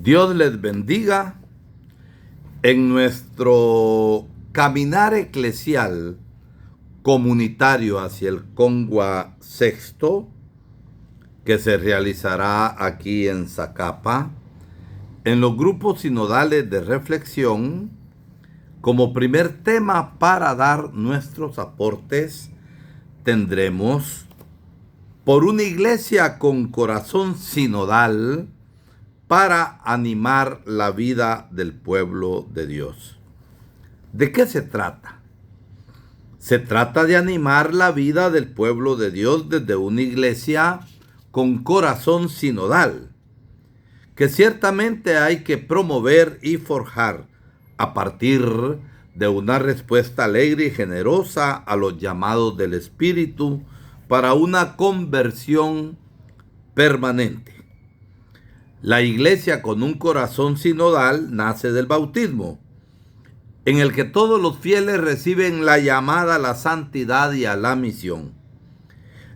Dios les bendiga. En nuestro caminar eclesial comunitario hacia el Congua Sexto, que se realizará aquí en Zacapa, en los grupos sinodales de reflexión, como primer tema para dar nuestros aportes, tendremos por una iglesia con corazón sinodal para animar la vida del pueblo de Dios. ¿De qué se trata? Se trata de animar la vida del pueblo de Dios desde una iglesia con corazón sinodal, que ciertamente hay que promover y forjar a partir de una respuesta alegre y generosa a los llamados del Espíritu para una conversión permanente. La iglesia con un corazón sinodal nace del bautismo, en el que todos los fieles reciben la llamada a la santidad y a la misión.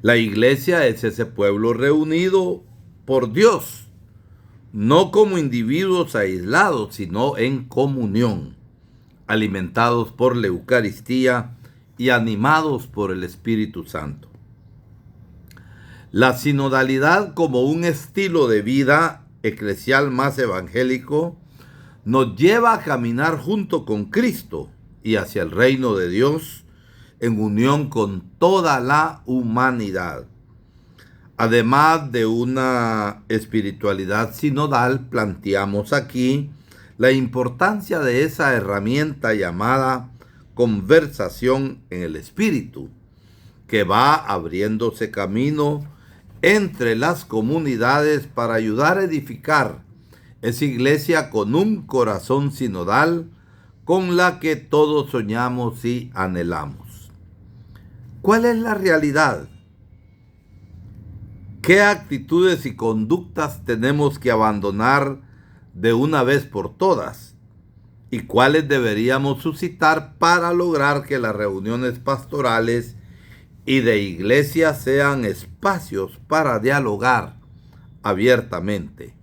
La iglesia es ese pueblo reunido por Dios, no como individuos aislados, sino en comunión, alimentados por la Eucaristía y animados por el Espíritu Santo. La sinodalidad como un estilo de vida eclesial más evangélico nos lleva a caminar junto con Cristo y hacia el reino de Dios en unión con toda la humanidad. Además de una espiritualidad sinodal, planteamos aquí la importancia de esa herramienta llamada conversación en el Espíritu, que va abriéndose camino entre las comunidades para ayudar a edificar esa iglesia con un corazón sinodal con la que todos soñamos y anhelamos. ¿Cuál es la realidad? ¿Qué actitudes y conductas tenemos que abandonar de una vez por todas? ¿Y cuáles deberíamos suscitar para lograr que las reuniones pastorales y de iglesia sean espacios para dialogar abiertamente,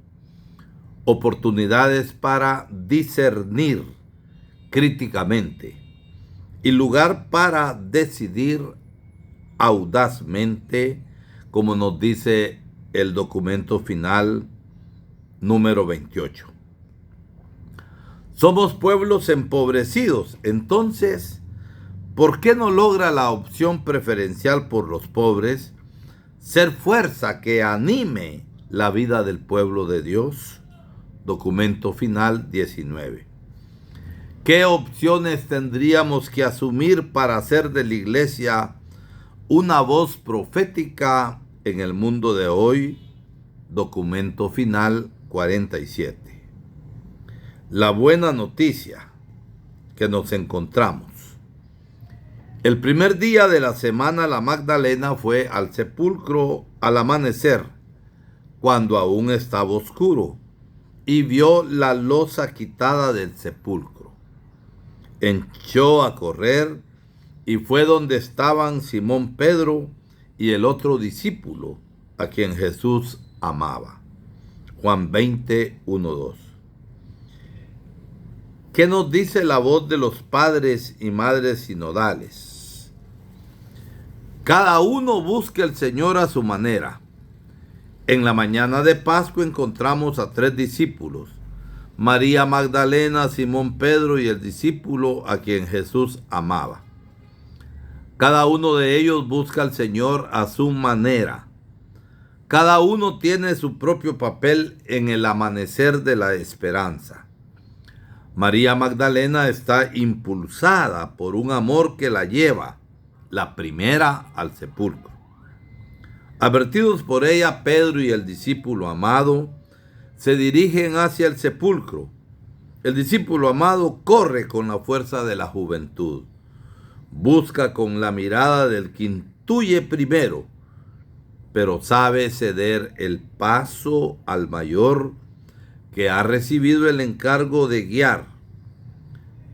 oportunidades para discernir críticamente y lugar para decidir audazmente, como nos dice el documento final número 28? Somos pueblos empobrecidos, entonces, ¿por qué no logra la opción preferencial por los pobres ser fuerza que anime la vida del pueblo de Dios? Documento final 19. ¿Qué opciones tendríamos que asumir para hacer de la iglesia una voz profética en el mundo de hoy? Documento final 47. La buena noticia que nos encontramos. El primer día de la semana la Magdalena fue al sepulcro al amanecer, cuando aún estaba oscuro, y vio la losa quitada del sepulcro. Echó a correr y fue donde estaban Simón Pedro y el otro discípulo, a quien Jesús amaba. Juan 20, 1, 2. ¿Qué nos dice la voz de los padres y madres sinodales? Cada uno busca al Señor a su manera. En la mañana de Pascua encontramos a 3 discípulos: María Magdalena, Simón Pedro y el discípulo a quien Jesús amaba. Cada uno de ellos busca al Señor a su manera. Cada uno tiene su propio papel en el amanecer de la esperanza. María Magdalena está impulsada por un amor que la lleva, la primera, al sepulcro. Advertidos por ella, Pedro y el discípulo amado se dirigen hacia el sepulcro. El discípulo amado corre con la fuerza de la juventud. Busca con la mirada del que intuye primero, pero sabe ceder el paso al mayor que ha recibido el encargo de guiar.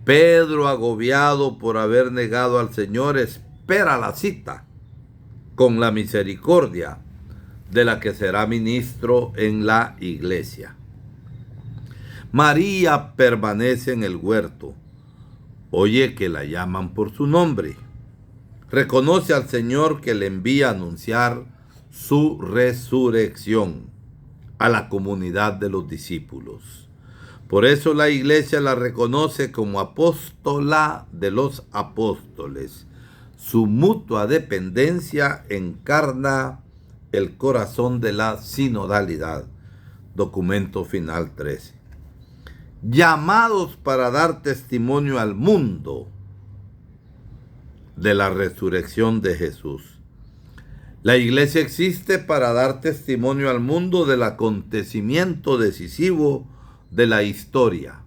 Pedro, agobiado por haber negado al Señor, espera la cita con la misericordia de la que será ministro en la iglesia. María permanece en el huerto. Oye que la llaman por su nombre. Reconoce al Señor que le envía a anunciar su resurrección a la comunidad de los discípulos. Por eso la iglesia la reconoce como apóstola de los apóstoles. Su mutua dependencia encarna el corazón de la sinodalidad. Documento final 13. Llamados para dar testimonio al mundo de la resurrección de Jesús. La iglesia existe para dar testimonio al mundo del acontecimiento decisivo de la historia,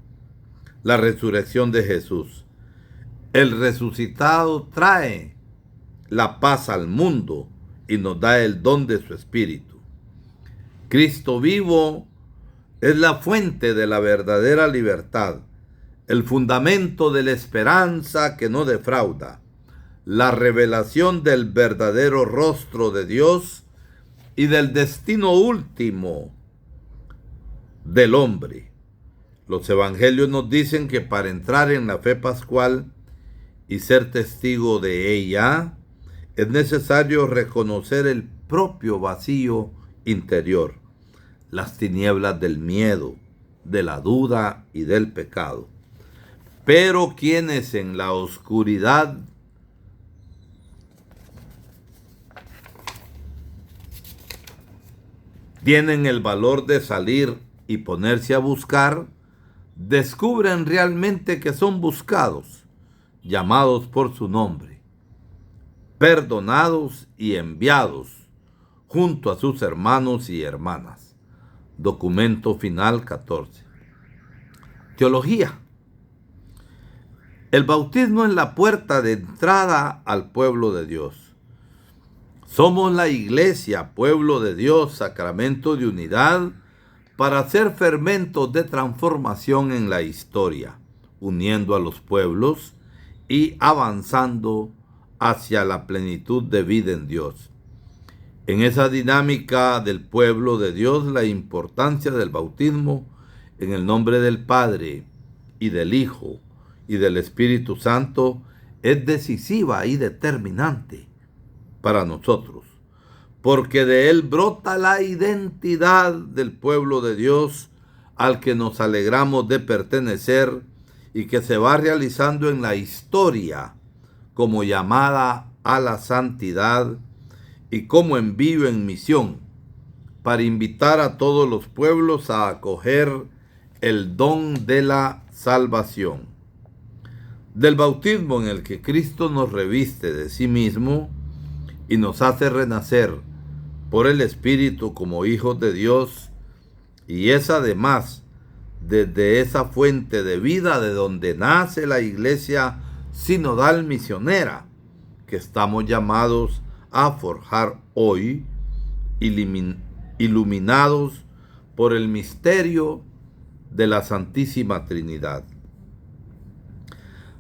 la resurrección de Jesús. El resucitado trae la paz al mundo y nos da el don de su espíritu. Cristo vivo es la fuente de la verdadera libertad, el fundamento de la esperanza que no defrauda, la revelación del verdadero rostro de Dios y del destino último del hombre. Los evangelios nos dicen que para entrar en la fe pascual y ser testigo de ella, es necesario reconocer el propio vacío interior, las tinieblas del miedo, de la duda y del pecado. Pero quienes en la oscuridad tienen el valor de salir y ponerse a buscar, descubren realmente que son buscados, llamados por su nombre, perdonados y enviados junto a sus hermanos y hermanas. Documento final 14. Teología. El bautismo es la puerta de entrada al pueblo de Dios. Somos la iglesia, pueblo de Dios, sacramento de unidad, para ser fermentos de transformación en la historia, uniendo a los pueblos y avanzando hacia la plenitud de vida en Dios. En esa dinámica del pueblo de Dios, la importancia del bautismo en el nombre del Padre y del Hijo y del Espíritu Santo es decisiva y determinante para nosotros, porque de él brota la identidad del pueblo de Dios al que nos alegramos de pertenecer y que se va realizando en la historia como llamada a la santidad y como envío en misión para invitar a todos los pueblos a acoger el don de la salvación. Del bautismo en el que Cristo nos reviste de sí mismo y nos hace renacer por el Espíritu como hijos de Dios, y es además desde esa fuente de vida de donde nace la iglesia sinodal misionera que estamos llamados a forjar hoy, iluminados por el misterio de la Santísima Trinidad.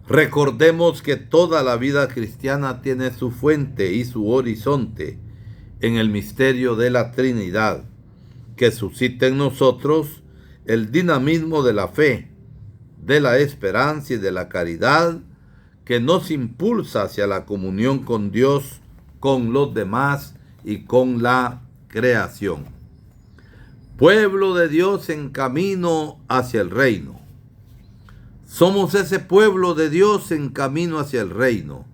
Recordemos que toda la vida cristiana tiene su fuente y su horizonte en el misterio de la Trinidad, que suscita en nosotros el dinamismo de la fe, de la esperanza y de la caridad, que nos impulsa hacia la comunión con Dios, con los demás y con la creación. Pueblo de Dios en camino hacia el reino. Somos ese pueblo de Dios en camino hacia el reino,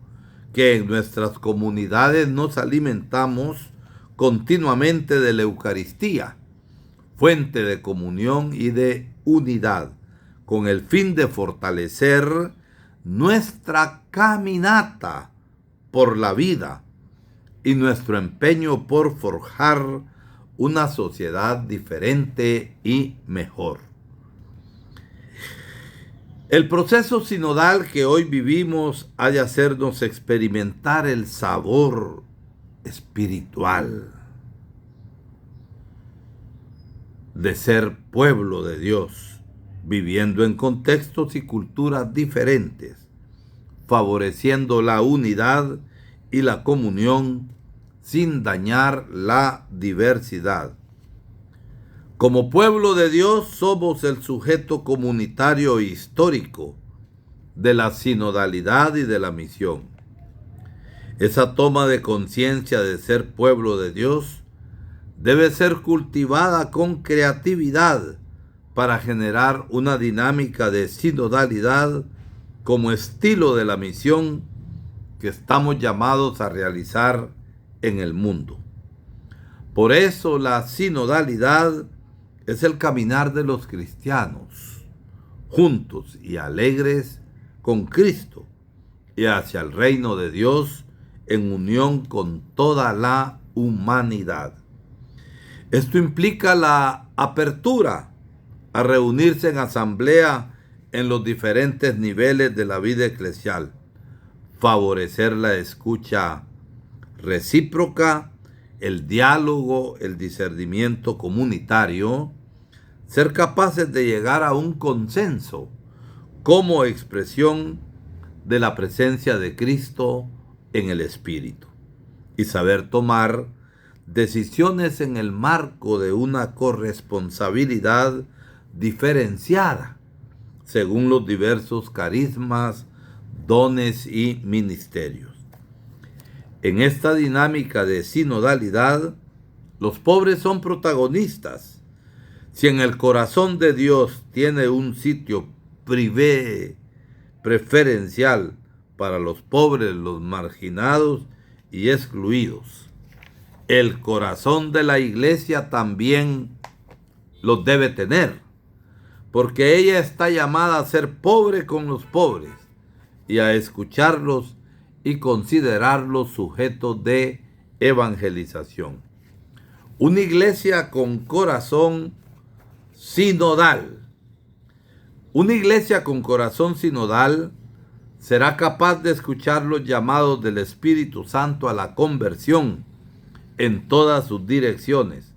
que en nuestras comunidades nos alimentamos continuamente de la Eucaristía, fuente de comunión y de unidad, con el fin de fortalecer nuestra caminata por la vida y nuestro empeño por forjar una sociedad diferente y mejor. El proceso sinodal que hoy vivimos ha de hacernos experimentar el sabor espiritual de ser pueblo de Dios, viviendo en contextos y culturas diferentes, favoreciendo la unidad y la comunión sin dañar la diversidad. Como pueblo de Dios somos el sujeto comunitario histórico de la sinodalidad y de la misión. Esa toma de conciencia de ser pueblo de Dios debe ser cultivada con creatividad para generar una dinámica de sinodalidad como estilo de la misión que estamos llamados a realizar en el mundo. Por eso la sinodalidad es el caminar de los cristianos, juntos y alegres con Cristo y hacia el reino de Dios en unión con toda la humanidad. Esto implica la apertura a reunirse en asamblea en los diferentes niveles de la vida eclesial, favorecer la escucha recíproca, el diálogo, el discernimiento comunitario, ser capaces de llegar a un consenso como expresión de la presencia de Cristo en el Espíritu y saber tomar decisiones en el marco de una corresponsabilidad diferenciada según los diversos carismas, dones y ministerios. En esta dinámica de sinodalidad, los pobres son protagonistas. Si en el corazón de Dios tiene un sitio preferencial para los pobres, los marginados y excluidos, el corazón de la iglesia también los debe tener, porque ella está llamada a ser pobre con los pobres y a escucharlos y considerarlos sujetos de evangelización. Una iglesia con corazón sinodal. Una iglesia con corazón sinodal será capaz de escuchar los llamados del Espíritu Santo a la conversión en todas sus direcciones,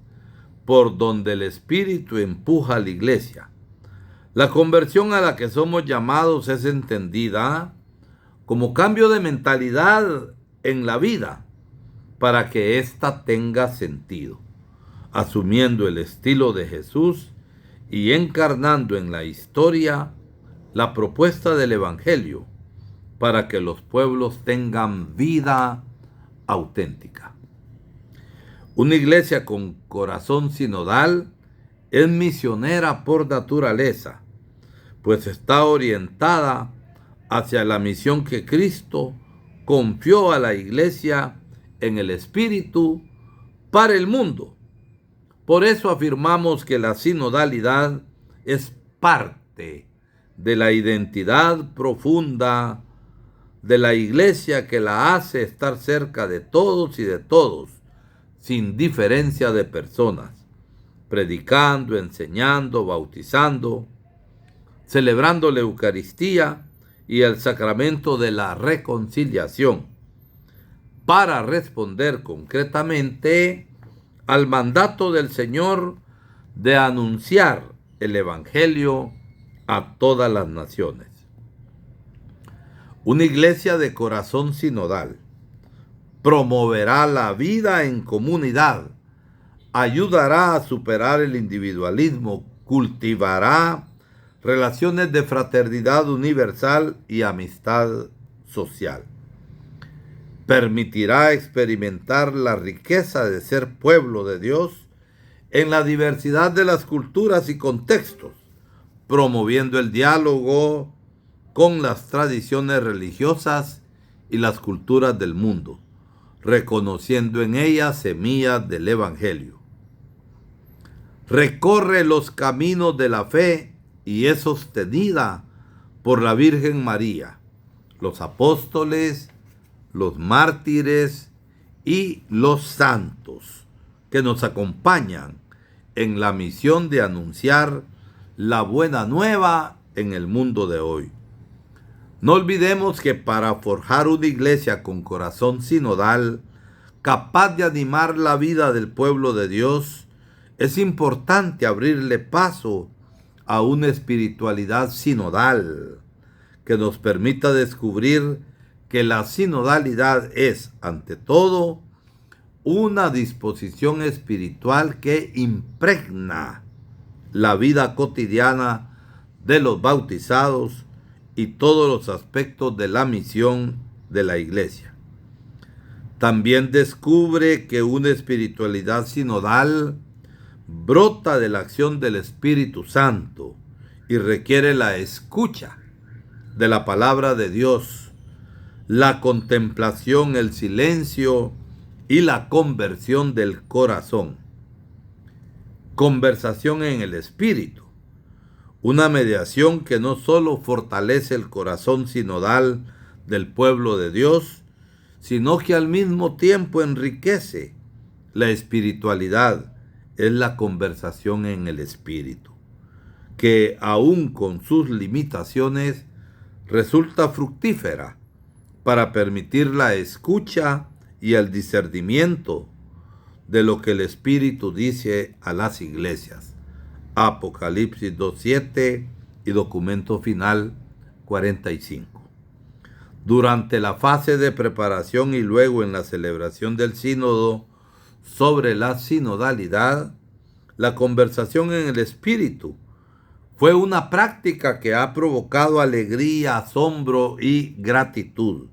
por donde el Espíritu empuja a la iglesia. La conversión a la que somos llamados es entendida como cambio de mentalidad en la vida para que ésta tenga sentido, asumiendo el estilo de Jesús y encarnando en la historia la propuesta del Evangelio para que los pueblos tengan vida auténtica. Una iglesia con corazón sinodal es misionera por naturaleza, pues está orientada hacia la misión que Cristo confió a la iglesia en el Espíritu para el mundo. Por eso afirmamos que la sinodalidad es parte de la identidad profunda de la iglesia que la hace estar cerca de todos y de todos, sin diferencia de personas, predicando, enseñando, bautizando, celebrando la Eucaristía y el sacramento de la reconciliación, para responder concretamente al mandato del Señor de anunciar el Evangelio a todas las naciones. Una iglesia de corazón sinodal promoverá la vida en comunidad, ayudará a superar el individualismo, cultivará relaciones de fraternidad universal y amistad social. Permitirá experimentar la riqueza de ser pueblo de Dios en la diversidad de las culturas y contextos, promoviendo el diálogo con las tradiciones religiosas y las culturas del mundo, reconociendo en ellas semillas del Evangelio. Recorre los caminos de la fe y es sostenida por la Virgen María, los apóstoles, los mártires y los santos que nos acompañan en la misión de anunciar la buena nueva en el mundo de hoy. No olvidemos que para forjar una iglesia con corazón sinodal, capaz de animar la vida del pueblo de Dios, es importante abrirle paso a una espiritualidad sinodal que nos permita descubrir que la sinodalidad es, ante todo, una disposición espiritual que impregna la vida cotidiana de los bautizados y todos los aspectos de la misión de la iglesia. También descubre que una espiritualidad sinodal brota de la acción del Espíritu Santo y requiere la escucha de la palabra de Dios, la contemplación, el silencio y la conversión del corazón. Conversación en el Espíritu, una mediación que no solo fortalece el corazón sinodal del pueblo de Dios, sino que al mismo tiempo enriquece la espiritualidad. Es la conversación en el Espíritu, que aún con sus limitaciones resulta fructífera para permitir la escucha y el discernimiento de lo que el Espíritu dice a las iglesias. Apocalipsis 2:7 y documento final 45. Durante la fase de preparación y luego en la celebración del sínodo sobre la sinodalidad, la conversación en el Espíritu fue una práctica que ha provocado alegría, asombro y gratitud,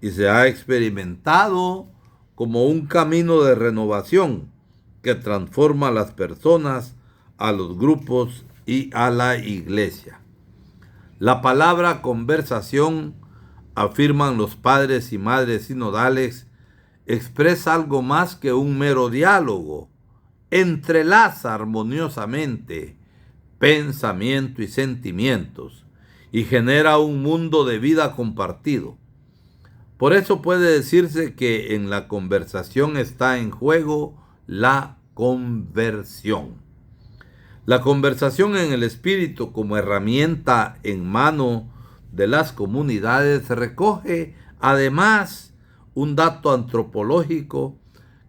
y se ha experimentado como un camino de renovación que transforma a las personas, a los grupos y a la iglesia. La palabra conversación, afirman los padres y madres sinodales, expresa algo más que un mero diálogo. Entrelaza armoniosamente pensamiento y sentimientos y genera un mundo de vida compartido. Por eso puede decirse que en la conversación está en juego la conversión. La conversación en el Espíritu como herramienta en mano de las comunidades recoge además un dato antropológico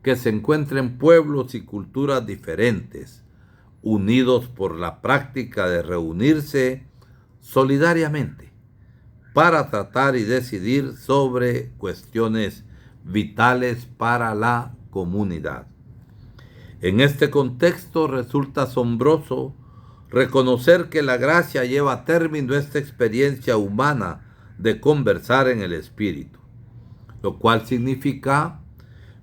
que se encuentra en pueblos y culturas diferentes, unidos por la práctica de reunirse solidariamente para tratar y decidir sobre cuestiones vitales para la comunidad. En este contexto resulta asombroso reconocer que la gracia lleva a término esta experiencia humana de conversar en el Espíritu, lo cual significa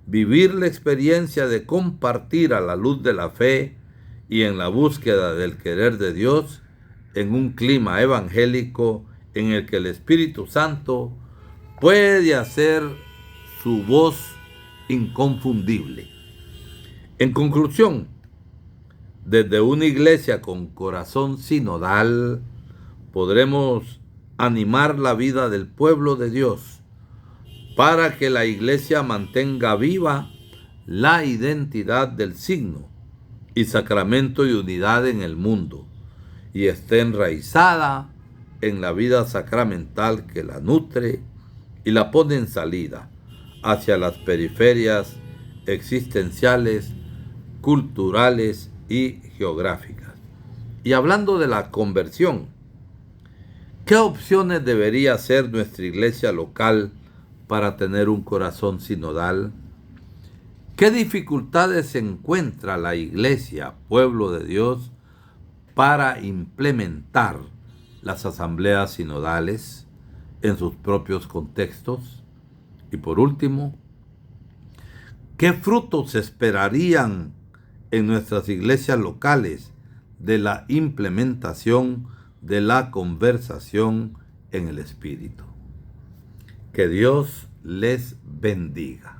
vivir la experiencia de compartir a la luz de la fe y en la búsqueda del querer de Dios en un clima evangélico en el que el Espíritu Santo puede hacer su voz inconfundible. En conclusión, desde una iglesia con corazón sinodal podremos animar la vida del pueblo de Dios para que la iglesia mantenga viva la identidad del signo y sacramento y unidad en el mundo y esté enraizada en la vida sacramental que la nutre y la pone en salida hacia las periferias existenciales, culturales y geográficas. Y hablando de la conversión, ¿qué opciones debería hacer nuestra iglesia local para tener un corazón sinodal? ¿Qué dificultades encuentra la iglesia, pueblo de Dios, para implementar las asambleas sinodales en sus propios contextos? Y por último, ¿qué frutos esperarían en nuestras iglesias locales de la implementación de la conversación en el Espíritu? Que Dios les bendiga.